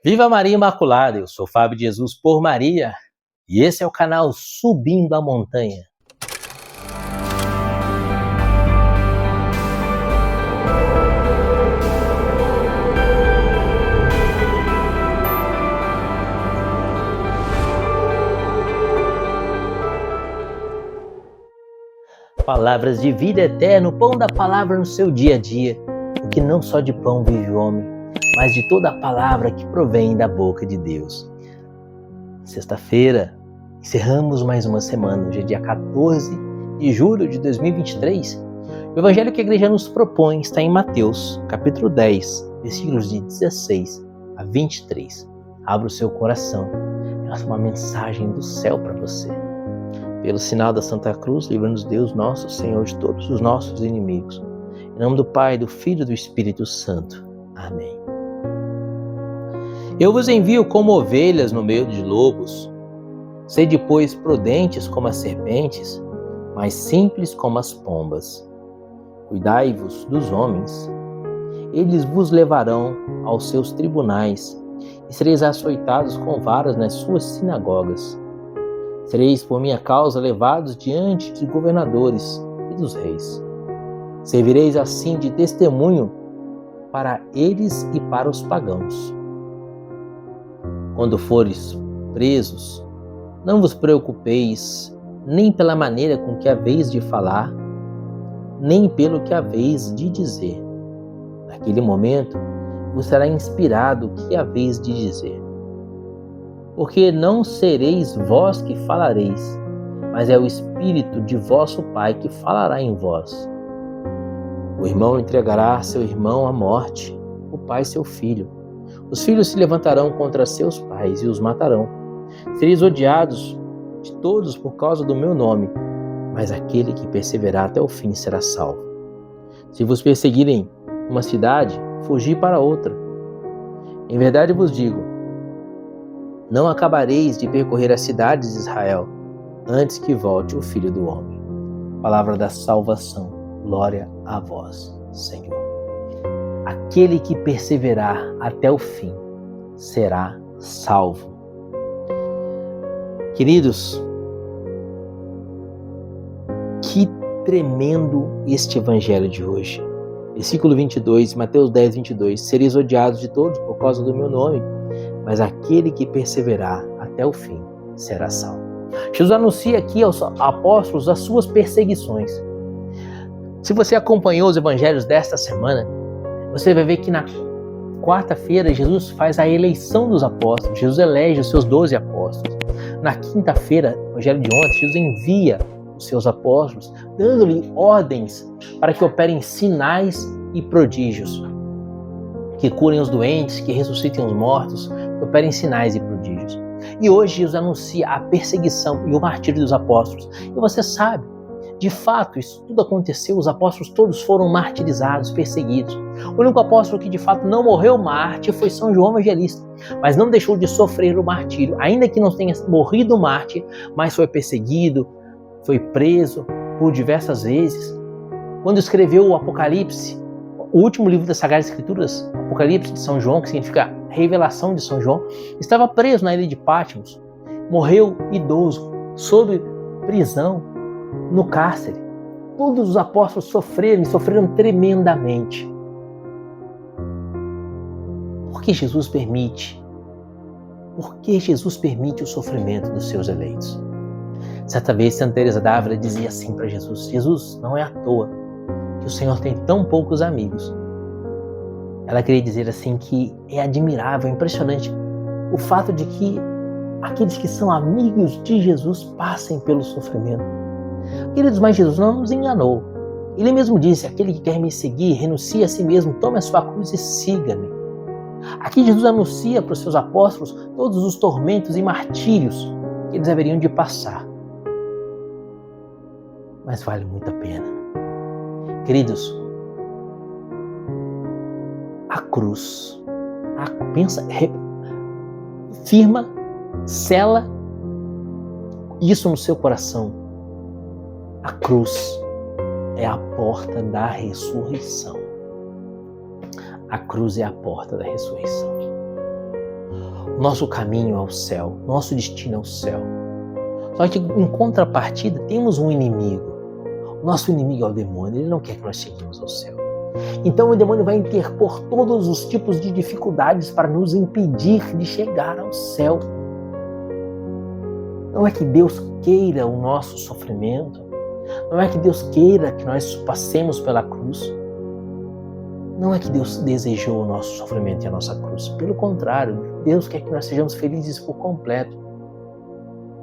Viva Maria Imaculada, eu sou Fábio de Jesus por Maria e esse é o canal Subindo a Montanha. Palavras de vida eterna, o pão da palavra no seu dia a dia, porque não só de pão vive o homem, mas de toda a palavra que provém da boca de Deus. Sexta-feira, encerramos mais uma semana, hoje é dia 14 de julho de 2023. O evangelho que a igreja nos propõe está em Mateus, capítulo 10, versículos de 16 a 23. Abra o seu coração, é uma mensagem do céu para você. Pelo sinal da Santa Cruz, livra-nos Deus, nosso Senhor, de todos os nossos inimigos. Em nome do Pai, do Filho e do Espírito Santo. Amém. Eu vos envio como ovelhas no meio de lobos. Sede, pois, prudentes como as serpentes, mas simples como as pombas. Cuidai-vos dos homens. Eles vos levarão aos seus tribunais e sereis açoitados com varas nas suas sinagogas. Sereis por minha causa levados diante de governadores e dos reis. Servireis assim de testemunho para eles e para os pagãos. Quando fores presos, não vos preocupeis nem pela maneira com que haveis de falar, nem pelo que haveis de dizer. Naquele momento vos será inspirado o que haveis de dizer. Porque não sereis vós que falareis, mas é o Espírito de vosso Pai que falará em vós. O irmão entregará seu irmão à morte, o pai seu filho. Os filhos se levantarão contra seus pais e os matarão. Sereis odiados de todos por causa do meu nome, mas aquele que perseverar até o fim será salvo. Se vos perseguirem uma cidade, fugi para outra. Em verdade vos digo, não acabareis de percorrer as cidades de Israel antes que volte o Filho do Homem. Palavra da salvação. Glória a vós, Senhor. Aquele que perseverar até o fim será salvo. Queridos, que tremendo este evangelho de hoje. Versículo 22, Mateus 10, 22. Sereis odiados de todos por causa do meu nome, mas aquele que perseverar até o fim será salvo. Jesus anuncia aqui aos apóstolos as suas perseguições. Se você acompanhou os evangelhos desta semana, você vai ver que na quarta-feira Jesus faz a eleição dos apóstolos. Jesus elege os seus 12 apóstolos. Na quinta-feira, o evangelho de ontem, Jesus envia os seus apóstolos, dando-lhe ordens para que operem sinais e prodígios, que curem os doentes, que ressuscitem os mortos, que operem sinais e prodígios. E hoje Jesus anuncia a perseguição e o martírio dos apóstolos. E você sabe, de fato, isso tudo aconteceu, os apóstolos todos foram martirizados, perseguidos. O único apóstolo que de fato não morreu mártir foi São João Evangelista, mas não deixou de sofrer o martírio, ainda que não tenha morrido mártir, mas foi perseguido, foi preso por diversas vezes. Quando escreveu o Apocalipse, o último livro das Sagradas Escrituras, Apocalipse de São João, que significa revelação de São João, estava preso na ilha de Patmos, morreu idoso, sob prisão, no cárcere. Todos os apóstolos sofreram tremendamente. Por que Jesus permite? Por que Jesus permite o sofrimento dos seus eleitos? Certa vez, Santa Teresa d'Ávila dizia assim para Jesus: Jesus, não é à toa que o Senhor tem tão poucos amigos. Ela queria dizer assim que é admirável, impressionante o fato de que aqueles que são amigos de Jesus passem pelo sofrimento. Queridos, mas Jesus não nos enganou. Ele mesmo disse: aquele que quer me seguir, renuncie a si mesmo, tome a sua cruz e siga-me. Aqui Jesus anuncia para os seus apóstolos todos os tormentos e martírios que eles haveriam de passar. Mas vale muito a pena. Queridos, a cruz, firma, sela isso no seu coração. A cruz é a porta da ressurreição. A cruz é a porta da ressurreição. Nosso caminho é o céu, nosso destino é o céu. Só que em contrapartida temos um inimigo. O nosso inimigo é o demônio, ele não quer que nós cheguemos ao céu. Então o demônio vai interpor todos os tipos de dificuldades para nos impedir de chegar ao céu. Não é que Deus queira o nosso sofrimento, não é que Deus queira que nós passemos pela cruz, não é que Deus desejou o nosso sofrimento e a nossa cruz. Pelo contrário, Deus quer que nós sejamos felizes por completo.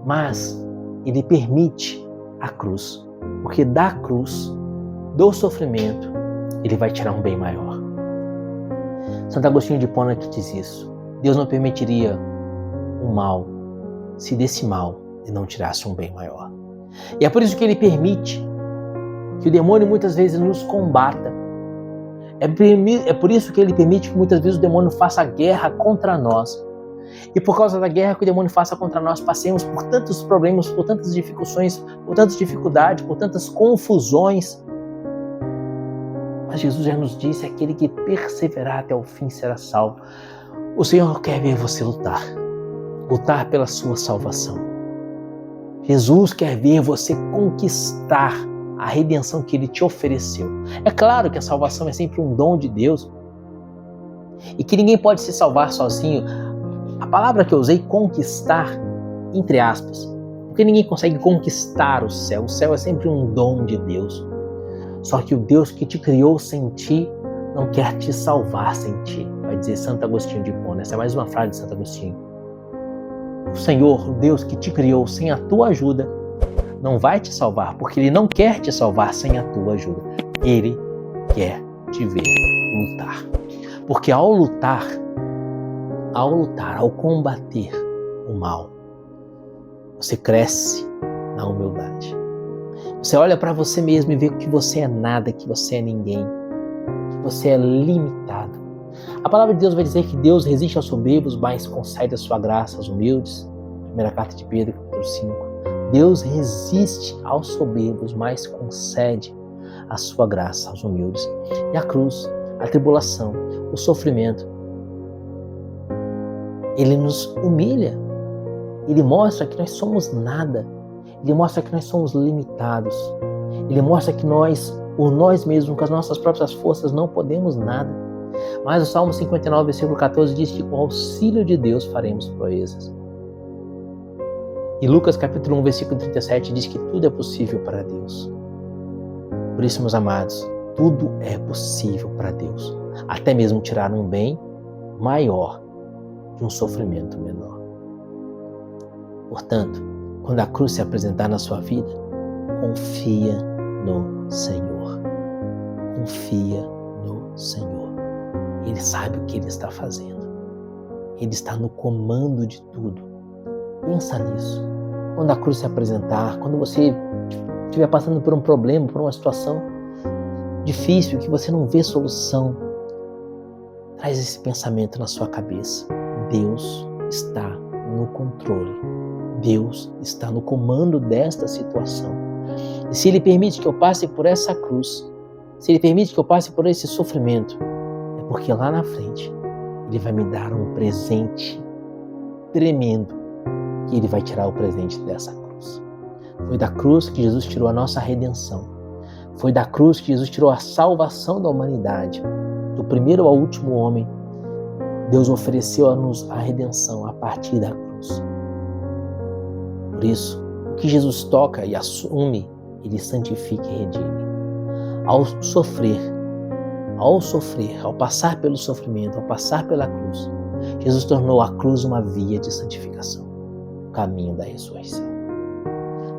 Mas Ele permite a cruz, porque da cruz, do sofrimento, Ele vai tirar um bem maior. Santo Agostinho de Hipona que diz isso. Deus não permitiria o mal se desse mal Ele não tirasse um bem maior. E é por isso que Ele permite que o demônio muitas vezes nos combata. É por isso que Ele permite que muitas vezes o demônio faça guerra contra nós. E por causa da guerra que o demônio faça contra nós, passemos por tantos problemas, por tantas dificuldades, por tantas dificuldades, por tantas confusões. Mas Jesus já nos disse, aquele que perseverar até o fim será salvo. O Senhor quer ver você lutar pela sua salvação. Jesus quer ver você conquistar a redenção que Ele te ofereceu. É claro que a salvação é sempre um dom de Deus e que ninguém pode se salvar sozinho. A palavra que eu usei, conquistar, entre aspas, porque ninguém consegue conquistar o céu. O céu é sempre um dom de Deus. Só que o Deus que te criou sem ti não quer te salvar sem ti. Vai dizer Santo Agostinho de Hipona. Essa é mais uma frase de Santo Agostinho. O Senhor, o Deus que te criou sem a tua ajuda, não vai te salvar, porque Ele não quer te salvar sem a tua ajuda. Ele quer te ver lutar. Porque ao lutar, ao combater o mal, você cresce na humildade. Você olha para você mesmo e vê que você é nada, que você é ninguém, que você é limitado. A palavra de Deus vai dizer que Deus resiste aos soberbos, mas concede a sua graça aos humildes. Primeira carta de Pedro, capítulo 5. Deus resiste aos soberbos, mas concede a sua graça aos humildes. E a cruz, a tribulação, o sofrimento, Ele nos humilha. Ele mostra que nós somos nada. Ele mostra que nós somos limitados. Ele mostra que nós, por nós mesmos, com as nossas próprias forças, não podemos nada. Mas o Salmo 59, versículo 14 diz que com o auxílio de Deus faremos proezas. E Lucas capítulo 1, versículo 37 diz que tudo é possível para Deus. Por isso, meus amados, tudo é possível para Deus. Até mesmo tirar um bem maior de um sofrimento menor. Portanto, quando a cruz se apresentar na sua vida, confia no Senhor. Confia no Senhor. Ele sabe o que Ele está fazendo. Ele está no comando de tudo. Pensa nisso. Quando a cruz se apresentar, quando você estiver passando por um problema, por uma situação difícil, que você não vê solução, traz esse pensamento na sua cabeça. Deus está no controle. Deus está no comando desta situação. E se Ele permite que eu passe por essa cruz, se Ele permite que eu passe por esse sofrimento, é porque lá na frente Ele vai me dar um presente tremendo, que Ele vai tirar o presente dessa cruz. Foi da cruz que Jesus tirou a nossa redenção. Foi da cruz que Jesus tirou a salvação da humanidade. Do primeiro ao último homem, Deus ofereceu a nos a redenção a partir da cruz. Por isso, o que Jesus toca e assume, Ele santifica e redime. Ao sofrer, ao passar pelo sofrimento, ao passar pela cruz, Jesus tornou a cruz uma via de santificação, o caminho da ressurreição.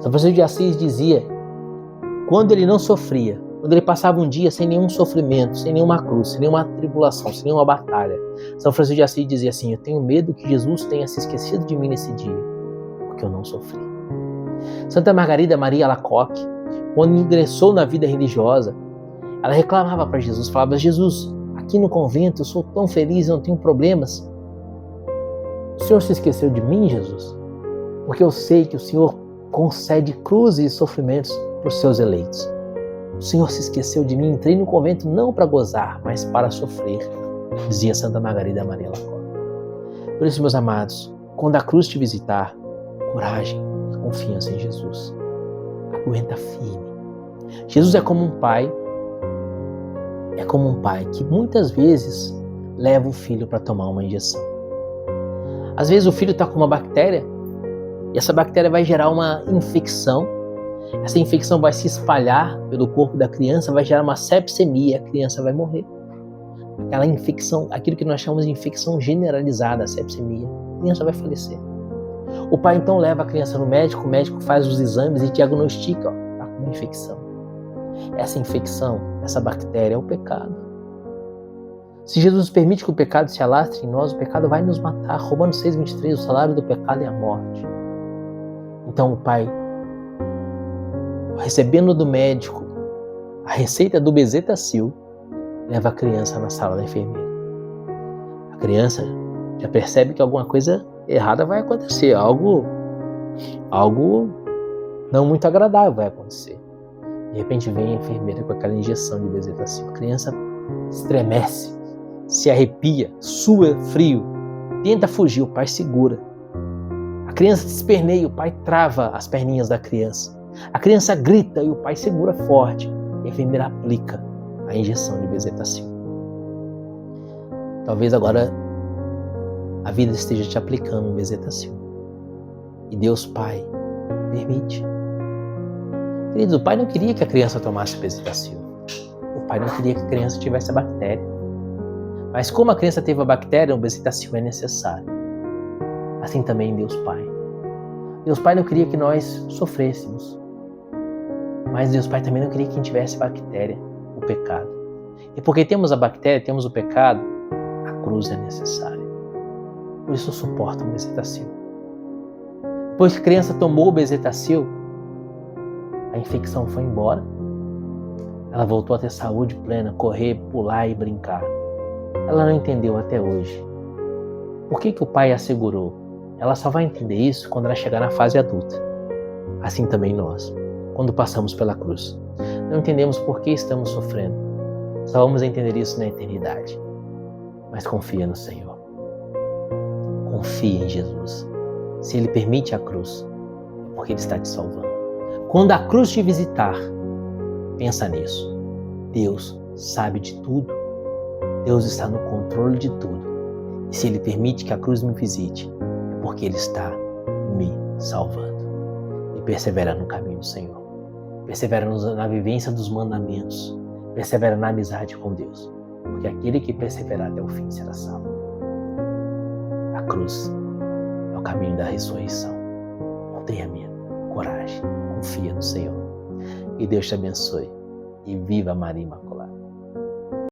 São Francisco de Assis dizia, quando ele não sofria, quando ele passava um dia sem nenhum sofrimento, sem nenhuma cruz, sem nenhuma tribulação, sem nenhuma batalha, São Francisco de Assis dizia assim, eu tenho medo que Jesus tenha se esquecido de mim nesse dia, porque eu não sofri. Santa Margarida Maria Alacoque, quando ingressou na vida religiosa, ela reclamava para Jesus, falava, Jesus, aqui no convento eu sou tão feliz, eu não tenho problemas. O Senhor se esqueceu de mim, Jesus? Porque eu sei que o Senhor concede cruzes e sofrimentos para os seus eleitos. O Senhor se esqueceu de mim, entrei no convento não para gozar, mas para sofrer, dizia Santa Margarida Maria Alacoque. Por isso, meus amados, quando a cruz te visitar, coragem e confiança em Jesus. Aguenta firme. Jesus é como um pai que muitas vezes leva o filho para tomar uma injeção. Às vezes o filho está com uma bactéria e essa bactéria vai gerar uma infecção. Essa infecção vai se espalhar pelo corpo da criança, vai gerar uma sepsemia, a criança vai morrer. Aquela infecção, aquilo que nós chamamos de infecção generalizada, a sepsemia, a criança vai falecer. O pai então leva a criança no médico, o médico faz os exames e diagnostica, está com uma infecção. Essa infecção, essa bactéria é o pecado. Se Jesus permite que o pecado se alastre em nós, o pecado vai nos matar. Romanos 6,23, o salário do pecado é a morte. Então o pai, recebendo do médico a receita do Bezetacil, leva a criança na sala da enfermeira. A criança já percebe que alguma coisa errada vai acontecer, algo não muito agradável vai acontecer. De repente vem a enfermeira com aquela injeção de Bezetacil. A criança estremece, se arrepia, sua frio, tenta fugir, o pai segura. A criança se esperneia, o pai trava as perninhas da criança. A criança grita e o pai segura forte. E a enfermeira aplica a injeção de Bezetacil. Talvez agora a vida esteja te aplicando um Bezetacil. E Deus Pai permite. Queridos, o pai não queria que a criança tomasse Bezetacil. O pai não queria que a criança tivesse a bactéria. Mas como a criança teve a bactéria, o Bezetacil é necessário. Assim também Deus Pai. Deus Pai não queria que nós sofrêssemos. Mas Deus Pai também não queria que a gente tivesse bactéria, o pecado. E porque temos a bactéria, temos o pecado, a cruz é necessária. Por isso suporta o Bezetacil. Depois que a criança tomou o Bezetacil, a infecção foi embora. Ela voltou a ter saúde plena, correr, pular e brincar. Ela não entendeu até hoje. Por que o pai a segurou? Ela só vai entender isso quando ela chegar na fase adulta. Assim também nós, quando passamos pela cruz. Não entendemos por que estamos sofrendo. Só vamos entender isso na eternidade. Mas confia no Senhor. Confia em Jesus. Se Ele permite a cruz, é porque Ele está te salvando. Quando a cruz te visitar, pensa nisso. Deus sabe de tudo. Deus está no controle de tudo. E se Ele permite que a cruz me visite, é porque Ele está me salvando. E persevera no caminho do Senhor. Persevera na vivência dos mandamentos. Persevera na amizade com Deus. Porque aquele que perseverar até o fim será salvo. A cruz é o caminho da ressurreição. Não tenha medo. Coragem. Confia no Senhor. Que Deus te abençoe. E viva Maria Imaculada.